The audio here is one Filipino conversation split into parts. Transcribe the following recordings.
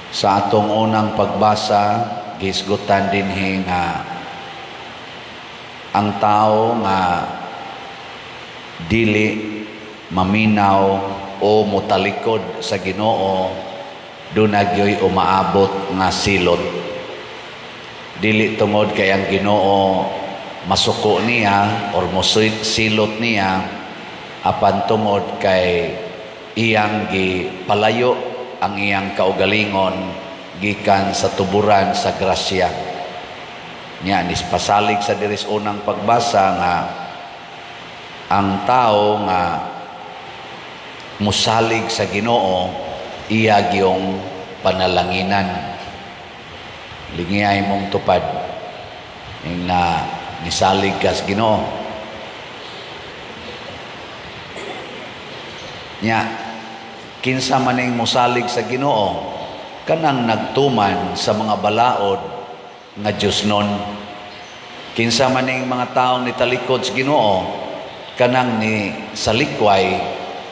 Sa atong unang pagbasa, gisgutan dinhi nga ang tao nga dili maminaw o mutalikod sa Ginoo dunagyoy umaabot nga silot. Dili tungod kay ang Ginoo masuko niya or mosilot niya, apan tungod kay iyang gipalayo ang iyang kaugalingon gikan sa tuburan sa grasya. Nya nispasalig sa diris unang pagbasa nga ang tao nga musalig sa Ginoo iya giyong panalanginan. Lingiyay mong tupad na nisalig ka sa Ginoo. Nya kinsa maning musalig sa Ginoo kanang nagtuman sa mga balaod nga Diosnon. Kinsa maning mga taong nitalikod sa Ginoo kanang ni salikway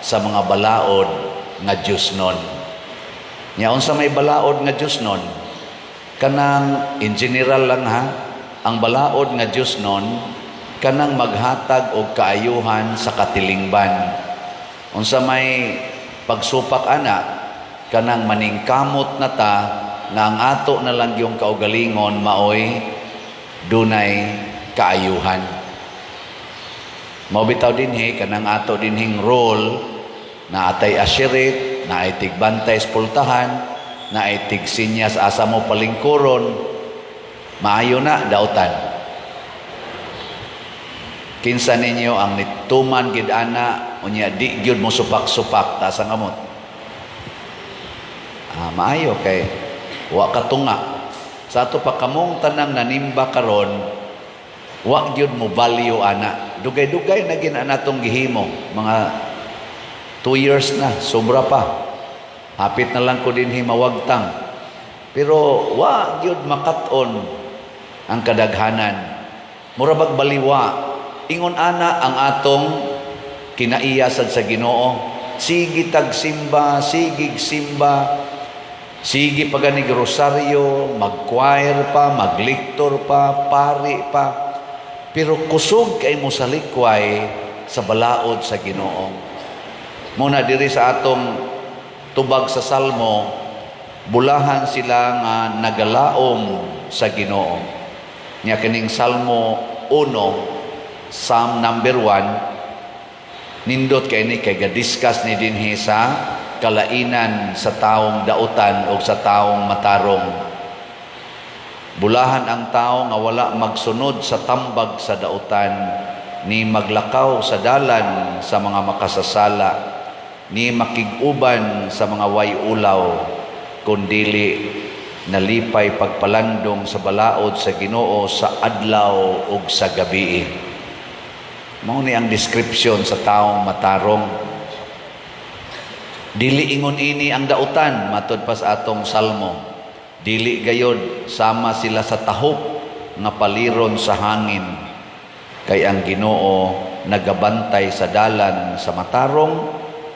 sa mga balaod nga Diosnon. Nya unsa may balaod nga Diosnon? Kanang in general lang ha, ang balaod nga Diosnon kanang maghatag og kaayuhan sa katilingban. Unsa may pagsupak ana kanang maningkamot na ta nga ang ato na lang yung kaugalingon maoy dunay kaayuhan. Mao bitaw dinhi kanang ato dinhing role na atay asyirit, na ay tigbantay sa pultahan, na ay tigsinyas asa mo palingkuron, maayo na dautan. Kinsa ninyo ang nituman gid ana unya di gyud mo supak-supak ta sa ngamot. Maayo kay wa katunga. Sa ato pa kamong tanang nanimba karon, wa gyud mo value ana. Dugay-dugay na gid anatong gihimo, mga 2 years na, sobra pa. Hapit na lang ko dinhi mawagtang. Pero wa gyud makat-on ang kadaghanan. Murabag baliwa. Ingon ana ang atong kinaiyasad sa Ginoo. Sige tagsimba, sigig simba, sige paganig rosaryo, mag-choir pa, magliktor pa, pari pa. Pero kusog kay mo sa likway sa balaod sa Ginoo. Muna diri sa atong tubag sa Salmo, bulahan sila nga nagalaom sa Ginoo. Nya kining Salmo 1, Psalm number 1, nindot kay ni kay gadiskas ni dinhi sa kalainan sa taong dautan o sa taong matarong. Bulahan ang tao nga wala magsunod sa tambag sa dautan, ni maglakaw sa dalan sa mga makasasala, ni makig-uban sa mga way-ulaw, kundili nalipay pagpalandong sa balaod sa Ginoo sa adlaw ug sa gabii. Mao ni ang description sa taong matarong. Dili ingon ini ang dautan matud pa sa atong Salmo. Dili gayod sama sila sa tahop nga paliron sa hangin. Kay ang Ginoo nagabantay sa dalan sa matarong,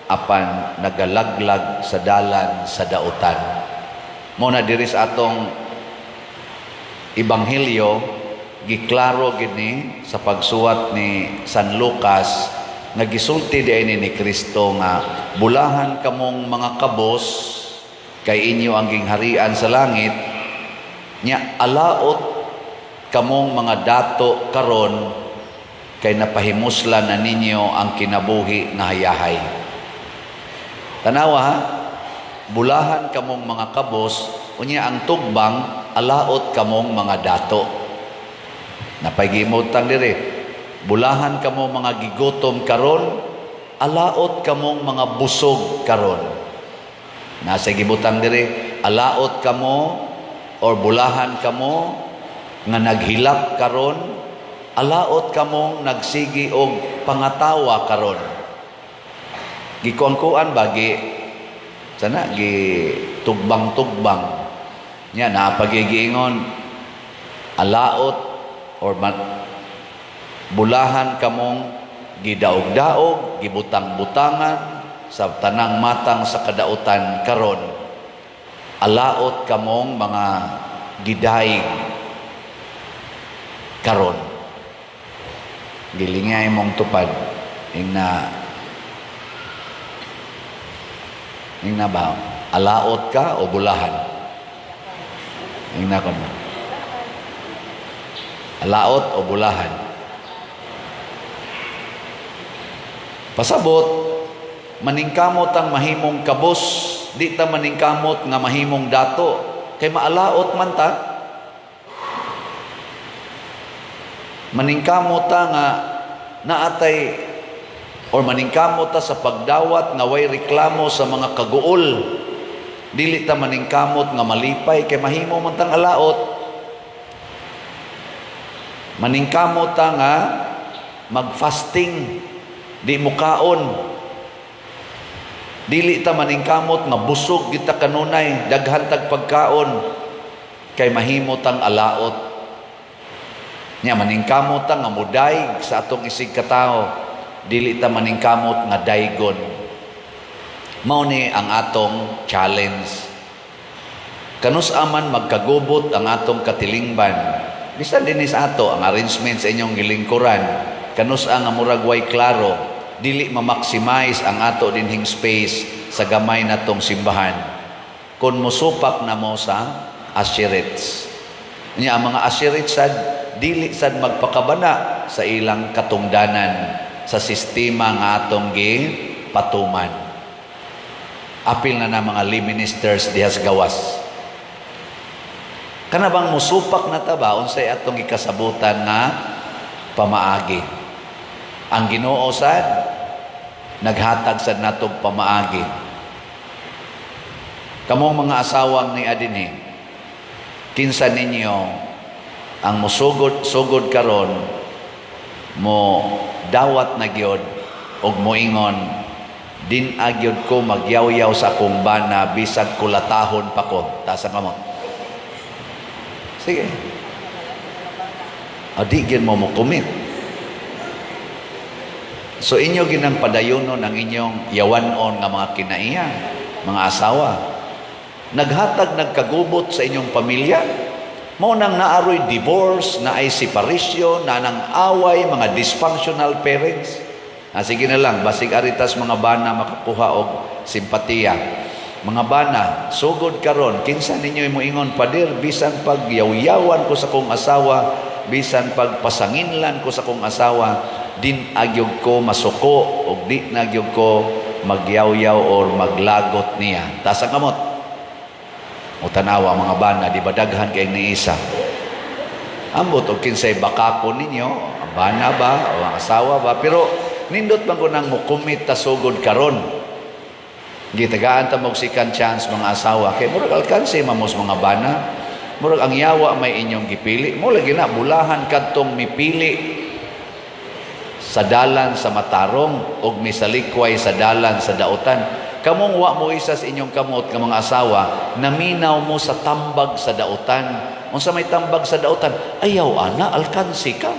apan nagalaglag sa dalan sa dautan. Muna diri sa atong Ebanghelyo, giklaro gini sa pagsuwat ni San Lucas, nagisulti diay ni Kristo nga bulahan kamong mga kabos kay inyo ang gingharian sa langit, nya alaot kamong mga dato karon kay napahimuslan na ninyo ang kinabuhi na hayahay. Tanawa ha, bulahan kamong mga kabos, unya ang tugbang, alaot kamong mga dato. Napaygimutang diri, bulahan kamong mga gigutom karon, alaot kamong mga busog karon. Nasa gibutang diri, alaot kamo or bulahan kamo nga naghilak karon, alaot kamong nagsigi og pangatawa karon. Gikuan-kuan bagi sana gi tugbang-tugbang nya napagigingon alaot or bulahan kamong gidaog-daog, gibutang-butangan sa tanang matang sa kadautan karon. alaot kamong mga gidaig karon. Gilingay mong tupad ing na ba alaot ka o bulahan? Ing na ko. Alaot o bulahan? Pasabot, maningkamot ang mahimong kabus, di ta maningkamot nga mahimong dato, kay maalaot man ta. Maningkamot ta nga naatay, or maningkamot ta sa pagdawat nga way reklamo sa mga kaguol, dili ta maningkamot nga malipay, kay mahimo man tang alaot. Maningkamot ta nga mag-fasting, di mo kaon. Dili ta maningkamot nga busog kita kanunay, daghan tag pagkaon, kay mahimo tang alaot. Nya maningkamot ta nga muday sa atong isig katao, dili ta maningkamot nga daygon. Mao ni ang atong challenge. Kanus aman magkagubot ang atong katilingban. Bisan din sa ato ang arrangement sa inyong gilingkuran, kanus ang murag way klaro, dili ma-maximize ang ato dinhing space sa gamay natong simbahan kun musupak na mo sa asherets. Nya ang mga asherets sad dili sad magpakabana sa ilang katungdanan sa sistema nga atong gipatuman. Apil na mga lay ministers dihas gawas. Kana bang musupak na ta ba unsay atong gikasabutan nga pamaagi? Ang Ginoo sad naghatag sad natong pamaagi. Kamong mga asawang ni adinhi, kinsa ninyo ang musugod karon mo dawat na gyud og moingon, din agyod ko magyaw-yaw sa akong bana bisag kulatahon pa ko. Tasa ka mo. Sige. Adi gyud mo commit. So inyo ginang padayonon ang inyong yawanon nga mga kinaiya, mga asawa. Naghatag nagkagubot sa inyong pamilya. Mao nang naaroy divorce, na ay separation, na nang away, mga dysfunctional parents. Sige na lang, basig aritas mga bana makakuha og simpatiya. Mga bana, sugod karon, kinsa ninyo moingon, pader, bisan pag yaw-yawan ko sa kong asawa, bisan pag pasanginlan ko sa kong asawa, din agyog ko masuko o di nagyog ko magyaw-yaw or maglagot niya. Tasa kamot. O tanawa mga bana, di ba daghan kay ni isa? Ambot o kinsay bakako ninyo, ang bana ba o ang asawa ba? Pero nindot man ko nang mukumit ta sugod karon. Gitagaan ta mog second chance mga asawa. Kay murag alkanse mamos mga bana. Murag ang yawa may inyong gipili. Mo lagi na bulahan kadtong mipili sa dalan sa matarong og misalikway sa dalan sa dautan. Kamong wa mo isa sa inyong kamot nga mga asawa, naminaw mo sa tambag sa dautan. Unsa may tambag sa dautan? Ayaw ana, alkansi ka.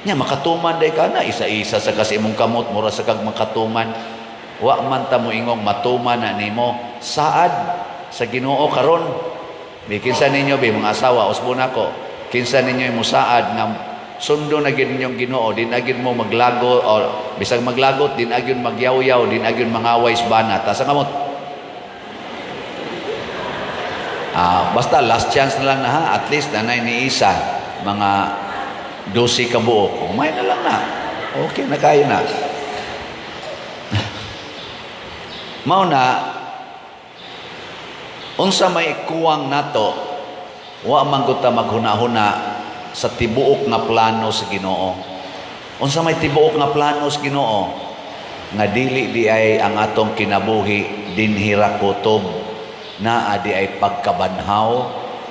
Nya makatuman day ka na, isa-isa sa kasi imong kamot, mura sa kag makatuman. Wa man ta mo ingong matuman na nimo. Saad sa Ginoo karon. Kinsa ninyo bi mga asawa, usbon ako. Kinsa ninyo mo saad nga sundo na gid ninyong Ginoo, din agid mo maglago o bisag maglagot, din agid magyaw-yaw, din agid mangaway sa bana. Tasa kamot. Basta last chance na lang na ha, at least nanay ni isa mga 12 ka buok. Umay na lang na. Okay na kayo na. Mao na unsa may kuwang nato, wa man gud ta maghuna-huna sa tibuok nga plano sa Ginoo. Unsa may tibuok nga plano sa Ginoo? Nga dili di ay ang atong kinabuhi dinhira kutob, na adi ay pagkabanhaw.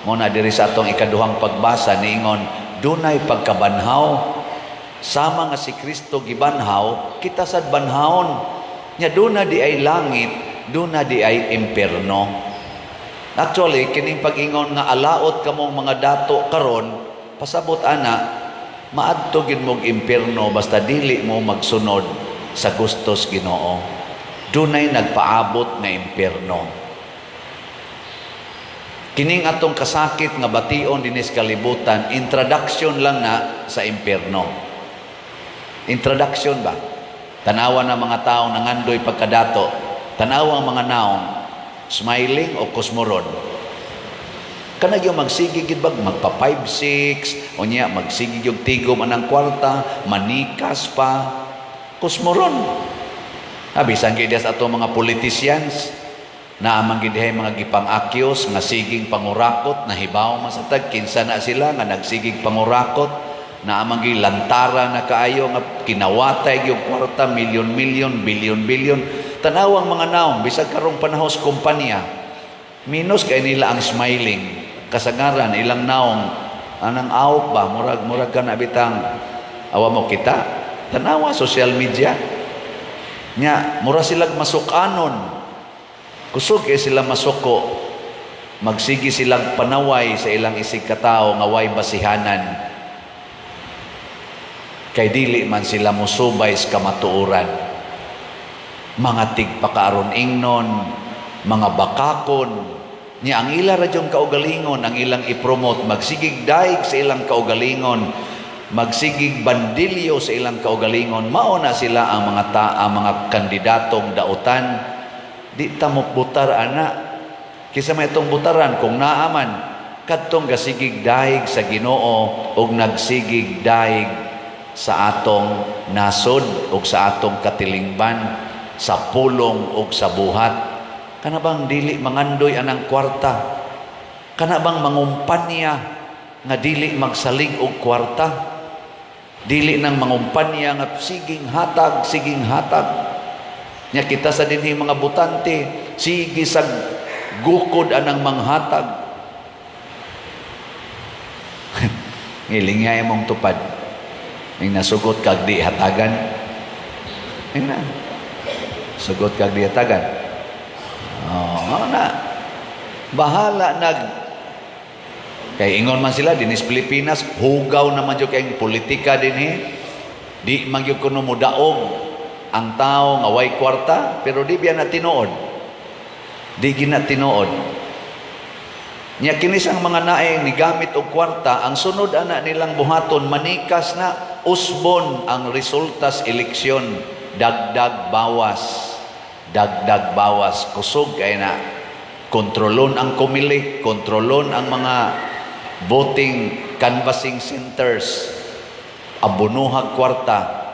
Mo na diri sa atong ikaduhang pagbasa niingon, dunay pagkabanhaw. Sama nga si Kristo gibanhaw, kita sad banhawon. Nya duna di ay langit, duna di ay impierno. Actually, kining pag-ingon nga alaot kamong mga dato karon, pasabot ana, maadto gid mog impierno basta dili mo magsunod sa gustos Ginoo. Dunay nagpaabot nga impierno. Kining atong kasakit nga bation dinis kalibutan, introduction lang na sa impyerno. Introduction ba? Tanawa ng mga taong nangandoy pagkadato, tanawa ang mga naong smiling o kusmoron. Kanag yung magsigig bag magpa 5-6 o niya magsigig yung tigom anang kwarta, manikas pa, kusmoron. Bisan gid sa ato mga politicians na amang gidhay mga gipang-akyos nga sigig pangurakot na hibaw masatag kinsa na sila nga nagsigig pangurakot na amang gilantara na kaayo nga kinawatay yung kwarta milyon-milyon, bilyon-bilyon. Tanawang mga naong bisag karong panahos kompanya minus kay nila ang smiling kasagaran ilang naong anang awok ba murag ka na bitang awa mo kita tanawa social media nya mura silag masukanon kusog kay sila masuko magsigi silang panaway sa ilang isig katao nga way basihanan kay dili man sila musubay sa kamatuoran mga tigpakaaron ingnon mga bakakon niya ang ila radyong kaugalingon ang ilang ipromote magsigig daig sa ilang kaugalingon magsigig bandilyo sa ilang kaugalingon mao na sila ang mga kandidatong dautan di ta mo butar ana kisa may itong butaran kung naaman kadtong gasigig daig sa Ginoo ug nagsigig daig sa atong nasod ug sa atong katilingban sa pulong ug sa buhat kana bang dili mangandoy anang kwarta kana bang mangumpanya nga dili magsalig og kwarta dili nang mangumpanya nga siging hatag nya kita sa dinhi mga butante sige sag gukod anang manghatag ngilingay mong tupad ning nasugot kag di hatagan ina sugot kag di hatagan na bahala kay ingon man sila dinis Pilipinas hugaw naman jud kay politika dinhi di man gyud kuno mudaog ang tao nga way kwarta pero di biya na tinuod di gina tinuod nya kinis ang mga naay ni gamit og kwarta ang sunod ana nilang buhaton manikas na usbon ang resulta sa eleksyon dagdag bawas kusog kay na kontrolon ang komili kontrolon ang mga voting canvassing centers abunuhag kwarta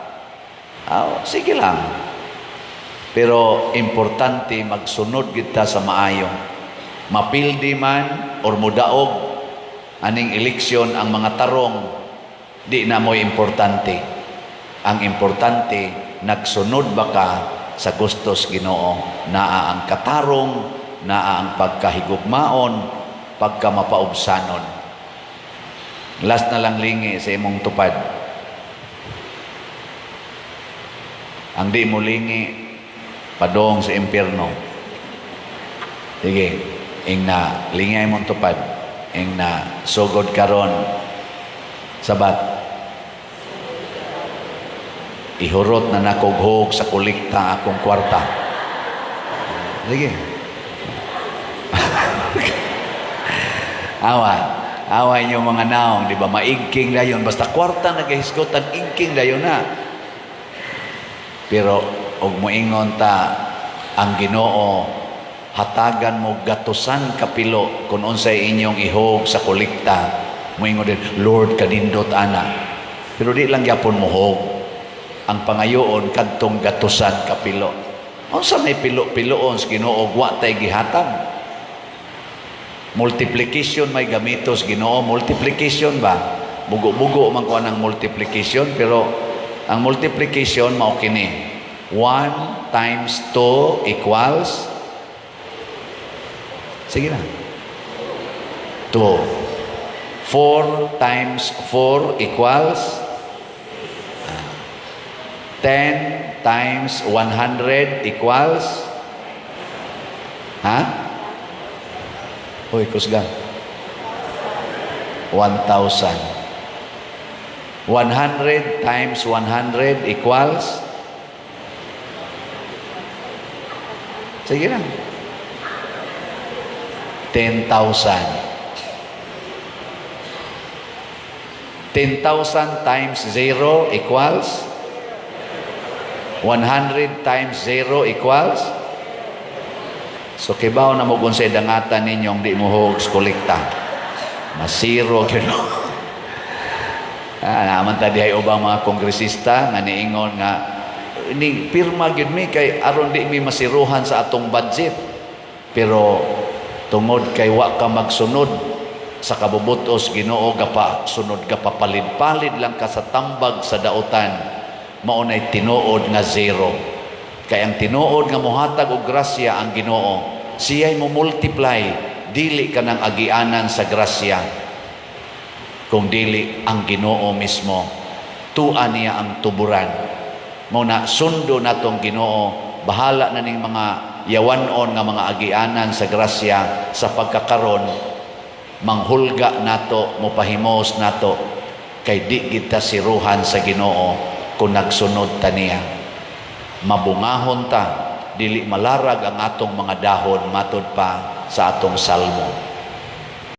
sige lang pero importante magsunod kita sa maayo mapildi man or mudaog aning eleksyon ang mga tarong di na mo importante ang importante nagsunod ba ka sa gustos Ginoo naa ang katarong naa ang pagkahigugmaon pagkamapaubsanon last na lang lingi sa imong tupad ang di mo lingi padong sa impyerno sige ing na lingay mong tupad ing na sugod karon sabat ihurot na nakughog sa kulikta akong kwarta sige away niyo mga naong di ba maigking dayon basta kwarta nagahisgotan igking dayon na pero og moingon ta ang Ginoo hatagan mo gatusan kapilo kung unsay inyong ihog sa kolekta moingon din Lord kanindot ana pero di lang gyapon mohog ang pangayoon kadtong gatusan kapilo unsa may pilo-piloon sa Ginoo wa tay gihatag multiplication may gamitos Ginoo multiplication ba bugo-bugo man ko ang multiplication pero ang multiplication mao kini 1 times 2 equals sige na 2 4 times 4 equals 10 times 100 equals Hoy kusgan 1,000 100 times 100 equals sige na 10,000. 10,000 times 0 equals 100 times 0 equals. So kibaw na mo kung sa dangatan ninyong di mo hogs kolekta. Masiro gino. Naman tadi ay ubang mga kongresista nga niingon nga ni pirma gyud mi kay aron di mi masiruhan sa atong budget. Pero tungod kay wa ka magsunod sa kabubutos Ginoo gapa sunod ka papalid-palid lang ka sa tambag sa dautan, maunay tinuod nga zero. Kay ang tinuod nga mohatag og grasya ang Ginoo, siya'y mo multiply, dili ka ng agianan sa grasya, kung dili ang Ginoo mismo tuan niya ang tuburan. Mao na sundo natong Ginoo, bahala na ning mga yawanon nga mga agianan sa grasya sa pagkakaron, manghulga nato, mopahimos nato, kay di kita siruhan sa Ginoo kung nagsunod ta niya. Mabungahon ta, dili malarag ang atong mga dahon, matod pa sa atong salmo.